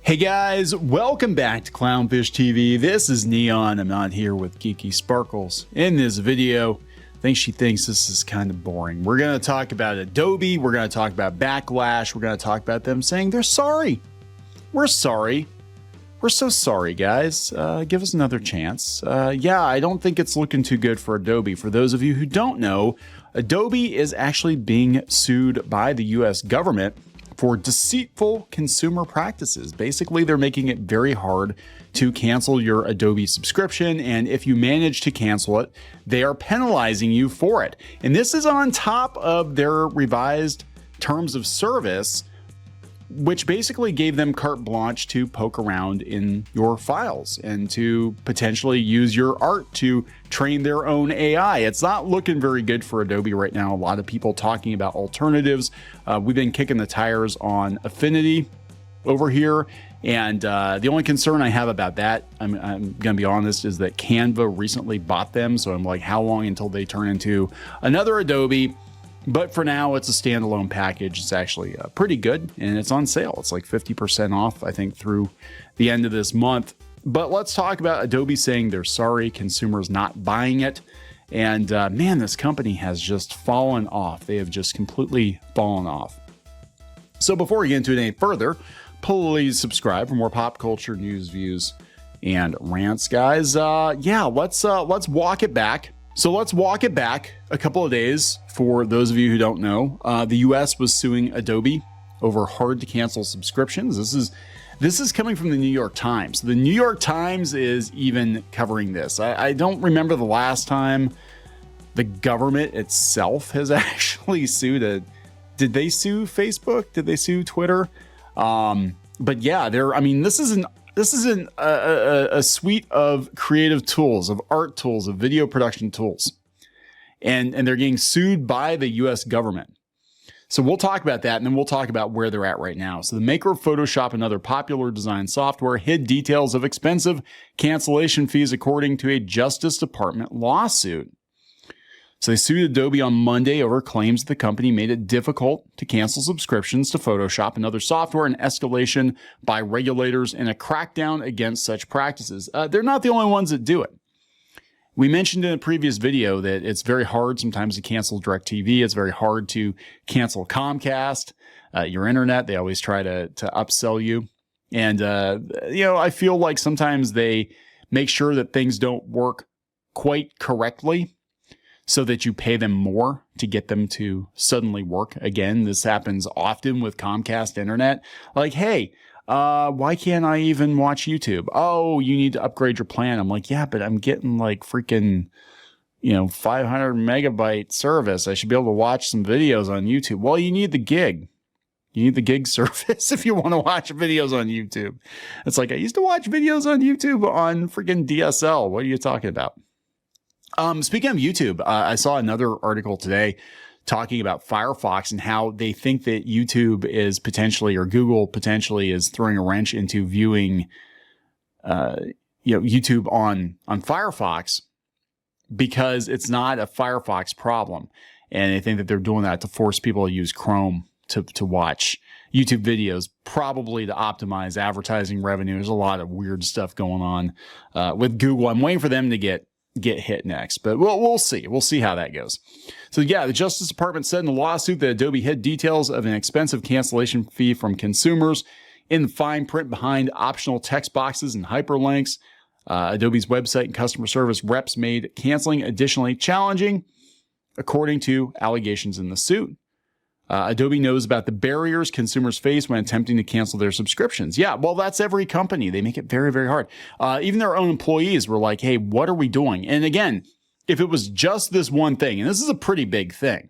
Hey guys, welcome back to Clownfish TV. This is Neon. I'm not here with Geeky Sparkles. In this video, I think she thinks this is kind of boring. We're going to talk about Adobe. We're going to talk about backlash. We're going to talk about them saying they're sorry. We're sorry. We're so sorry, guys. Give us another chance. Yeah, I don't think it's looking too good for Adobe. For those of you who don't know, Adobe is actually being sued by the US government for deceitful consumer practices. Basically, they're making it very hard to cancel your Adobe subscription, and if you manage to cancel it, they are penalizing you for it. And this is on top of their revised terms of service, which basically gave them carte blanche to poke around in your files and to potentially use your art to train their own AI. It's not looking very good for Adobe right now. A lot of people talking about alternatives. We've been kicking the tires on Affinity over here. And the only concern I have about that, I'm going to be honest, is that Canva recently bought them. So I'm like, how long until they turn into another Adobe? But for now, it's a standalone package. It's actually pretty good, and it's on sale. It's like 50% off, I think, through the end of this month. But let's talk about Adobe saying they're sorry, consumers not buying it. And man, this company has just fallen off. They have just completely fallen off. So before we get into it any further, please subscribe for more pop culture news, views, and rants, guys. Yeah, let's walk it back. So let's walk it back a couple of days. For those of you who don't know, the US was suing Adobe over hard to cancel subscriptions. This is coming from the New York Times. The New York Times is even covering this. I don't remember the last time the government itself has actually sued did they sue Facebook? Did they sue Twitter? But yeah, this isn't a suite of creative tools, of art tools, of video production tools. And they're getting sued by the US government. So we'll talk about that, and then we'll talk about where they're at right now. So the maker of Photoshop and other popular design software hid details of expensive cancellation fees according to a Justice Department lawsuit. So they sued Adobe on Monday over claims the company made it difficult to cancel subscriptions to Photoshop and other software, and escalation by regulators in a crackdown against such practices. They're not the only ones that do it. We mentioned in a previous video that it's very hard sometimes to cancel DirecTV. It's very hard to cancel Comcast, your internet. They always try to upsell you. And, I feel like sometimes they make sure that things don't work quite correctly so that you pay them more to get them to suddenly work. Again, this happens often with Comcast internet. Like, hey, why can't I even watch YouTube? Oh, you need to upgrade your plan. I'm like, yeah, but I'm getting like freaking, 500 megabyte service. I should be able to watch some videos on YouTube. Well, you need the gig. You need the gig service if you want to watch videos on YouTube. It's like, I used to watch videos on YouTube on freaking DSL. What are you talking about? Speaking of YouTube, I saw another article today talking about Firefox and how they think that YouTube is potentially, or Google potentially, is throwing a wrench into viewing, YouTube on Firefox because it's not a Firefox problem, and they think that they're doing that to force people to use Chrome to watch YouTube videos, probably to optimize advertising revenue. There's a lot of weird stuff going on with Google. I'm waiting for them to get hit next, but we'll see. We'll see how that goes. So yeah, the Justice Department said in the lawsuit that Adobe hid details of an expensive cancellation fee from consumers in the fine print behind optional text boxes and hyperlinks. Adobe's website and customer service reps made canceling additionally challenging, according to allegations in the suit. Adobe knows about the barriers consumers face when attempting to cancel their subscriptions. Yeah, well, that's every company. They make it very, very hard. Even their own employees were like, hey, what are we doing? And again, if it was just this one thing, and this is a pretty big thing,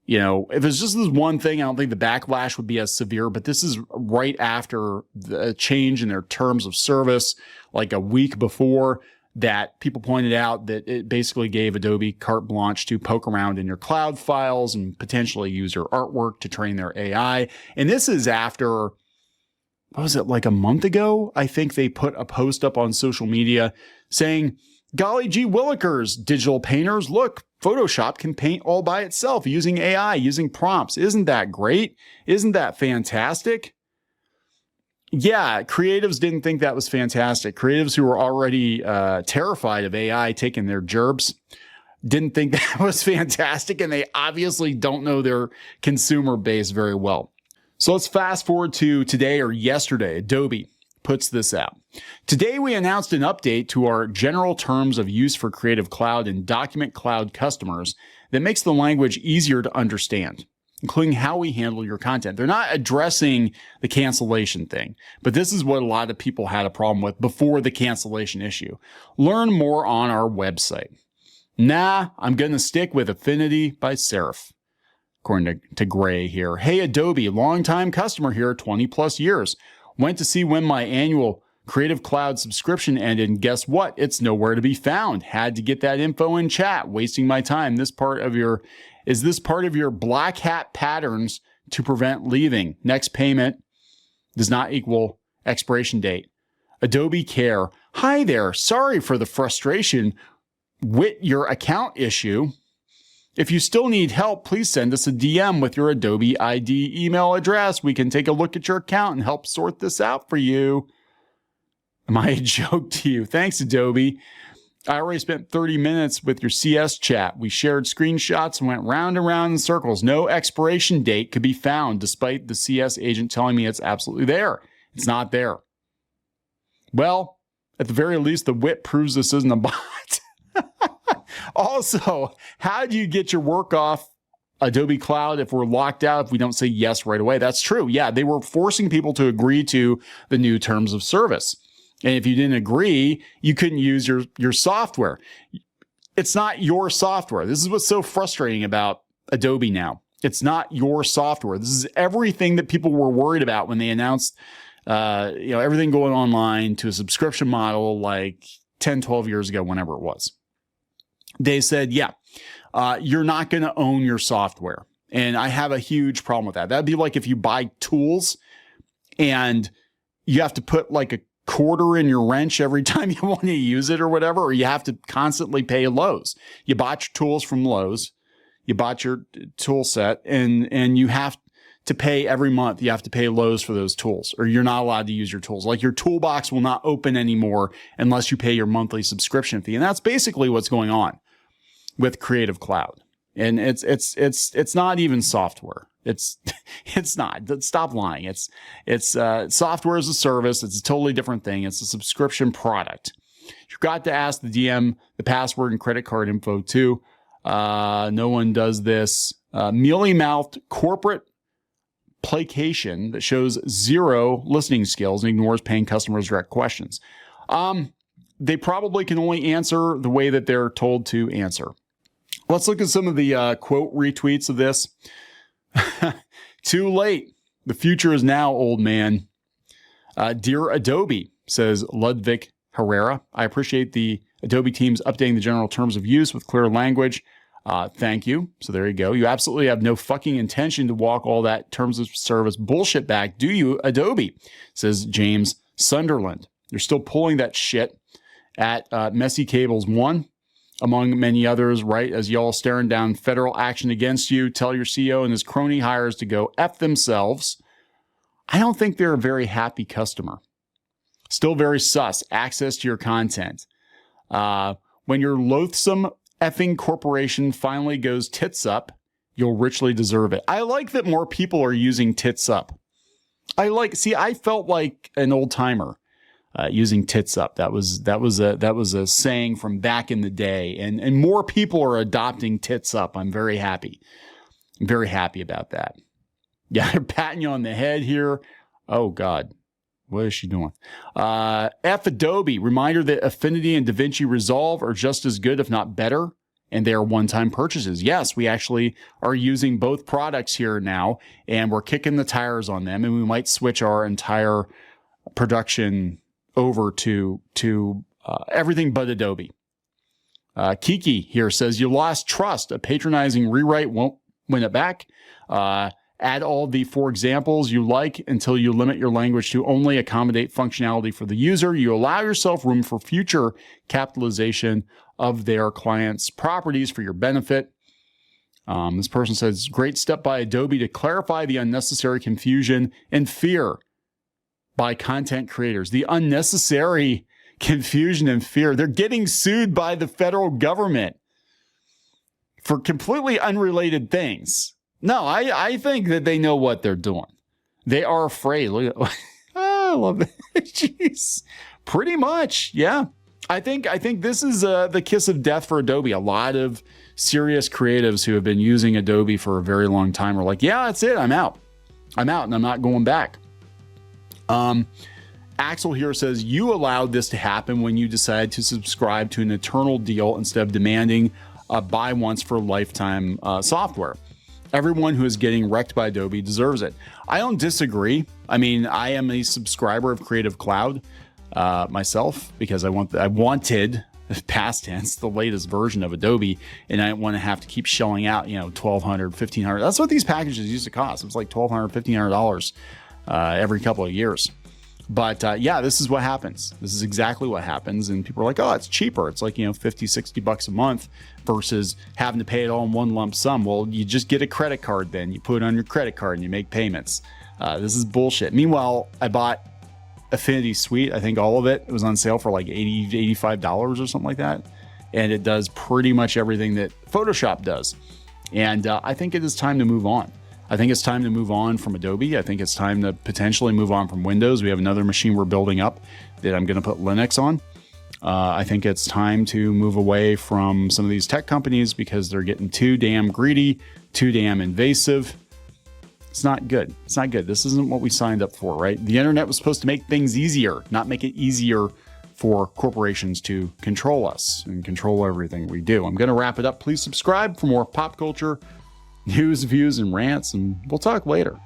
if it's just this one thing, I don't think the backlash would be as severe, but this is right after the change in their terms of service, like a week before, that people pointed out that it basically gave Adobe carte blanche to poke around in your cloud files and potentially use your artwork to train their AI. And this is after, what was it, like a month ago? I think they put a post up on social media saying, golly gee willikers, digital painters, look, Photoshop can paint all by itself using AI, using prompts. Isn't that great? Isn't that fantastic? Yeah, creatives didn't think that was fantastic. Creatives who were already terrified of AI taking their jobs didn't think that was fantastic, and they obviously don't know their consumer base very well. So let's fast forward to today or yesterday. Adobe puts this out. Today, we announced an update to our general terms of use for Creative Cloud and Document Cloud customers that makes the language easier to understand, including how we handle your content. They're not addressing the cancellation thing, but this is what a lot of people had a problem with before the cancellation issue. Learn more on our website. Nah, I'm going to stick with Affinity by Serif. According to Gray here. Hey, Adobe, longtime customer here, 20 plus years. Went to see when my annual Creative Cloud subscription ended, and guess what? It's nowhere to be found. Had to get that info in chat, wasting my time. Is this part of your black hat patterns to prevent leaving? Next payment does not equal expiration date. Adobe Care. Hi there. Sorry for the frustration with your account issue. If you still need help, please send us a DM with your Adobe ID email address. We can take a look at your account and help sort this out for you. Am I a joke to you? Thanks, Adobe. I already spent 30 minutes with your CS chat. We shared screenshots and went round and round in circles. No expiration date could be found, despite the CS agent telling me it's absolutely there. It's not there. Well, at the very least, the WIP proves this isn't a bot. Also, how do you get your work off Adobe Cloud if we're locked out, if we don't say yes right away? That's true. Yeah, they were forcing people to agree to the new terms of service. And if you didn't agree, you couldn't use your software. It's not your software. This is what's so frustrating about Adobe now. It's not your software. This is everything that people were worried about when they announced everything going online to a subscription model like 10, 12 years ago, whenever it was. They said, yeah, you're not going to own your software. And I have a huge problem with that. That'd be like if you buy tools and you have to put like a quarter in your wrench every time you want to use it or whatever, or you have to constantly pay Lowe's. You bought your tools from Lowe's, you bought your tool set, and you have to pay every month. You have to pay Lowe's for those tools, or you're not allowed to use your tools. Like your toolbox will not open anymore unless you pay your monthly subscription fee. And that's basically what's going on with Creative Cloud. And it's not even software. It's not. Stop lying. It's software as a service. It's a totally different thing. It's a subscription product. You've got to ask the DM the password and credit card info too. No one does this. Mealy-mouthed corporate placation that shows zero listening skills and ignores paying customers direct questions. They probably can only answer the way that they're told to answer. Let's look at some of the quote retweets of this. Too late. The future is now, old man. Dear Adobe, says Ludwig Herrera. I appreciate the Adobe teams updating the general terms of use with clear language. Thank you. So there you go. You absolutely have no fucking intention to walk all that terms of service bullshit back, do you, Adobe? Says James Sunderland. You're still pulling that shit at Messy Cables 1, among many others, right? As y'all staring down federal action against you, tell your CEO and his crony hires to go F themselves. I don't think they're a very happy customer. Still very sus. Access to your content. When your loathsome effing corporation finally goes tits up, you'll richly deserve it. I like that more people are using tits up. I felt like an old timer using tits up. That was a saying from back in the day, and more people are adopting tits up. I'm very happy. I'm very happy about that. Yeah, they're patting you on the head here. Oh God. What is she doing? F Adobe. Reminder that Affinity and DaVinci Resolve are just as good, if not better, and they are one-time purchases. Yes, we actually are using both products here now, and we're kicking the tires on them, and we might switch our entire production over to everything but Adobe. Kiki here says, you lost trust. A patronizing rewrite won't win it back. Add all the for examples you like until you limit your language to only accommodate functionality for the user. You allow yourself room for future capitalization of their clients' properties for your benefit. This person says, great step by Adobe to clarify the unnecessary confusion and fear by content creators, the unnecessary confusion and fear. They're getting sued by the federal government for completely unrelated things. No, I think that they know what they're doing. They are afraid. Look at, I love it. Jeez. Pretty much. Yeah. I think this is the kiss of death for Adobe. A lot of serious creatives who have been using Adobe for a very long time are like, yeah, that's it. I'm out and I'm not going back. Axel here says, you allowed this to happen when you decided to subscribe to an eternal deal instead of demanding a buy once for lifetime software. Everyone who is getting wrecked by Adobe deserves it. I don't disagree. I mean, I am a subscriber of Creative Cloud myself because I wanted, past tense, the latest version of Adobe, and I didn't want to have to keep shelling out, $1,200, $1,500. That's what these packages used to cost. It was like $1,200, $1,500 every couple of years. But yeah, this is what happens. This is exactly what happens. And people are like, oh, it's cheaper. It's like, $50, $60 a month versus having to pay it all in one lump sum. Well, you just get a credit card then. You put it on your credit card and you make payments. This is bullshit. Meanwhile, I bought Affinity Suite. I think all of it was on sale for like $80, $85 or something like that. And it does pretty much everything that Photoshop does. And I think it is time to move on. I think it's time to move on from Adobe. I think it's time to potentially move on from Windows. We have another machine we're building up that I'm going to put Linux on. I think it's time to move away from some of these tech companies because they're getting too damn greedy, too damn invasive. It's not good. It's not good. This isn't what we signed up for, right? The internet was supposed to make things easier, not make it easier for corporations to control us and control everything we do. I'm going to wrap it up. Please subscribe for more pop culture news, views, and rants, and we'll talk later.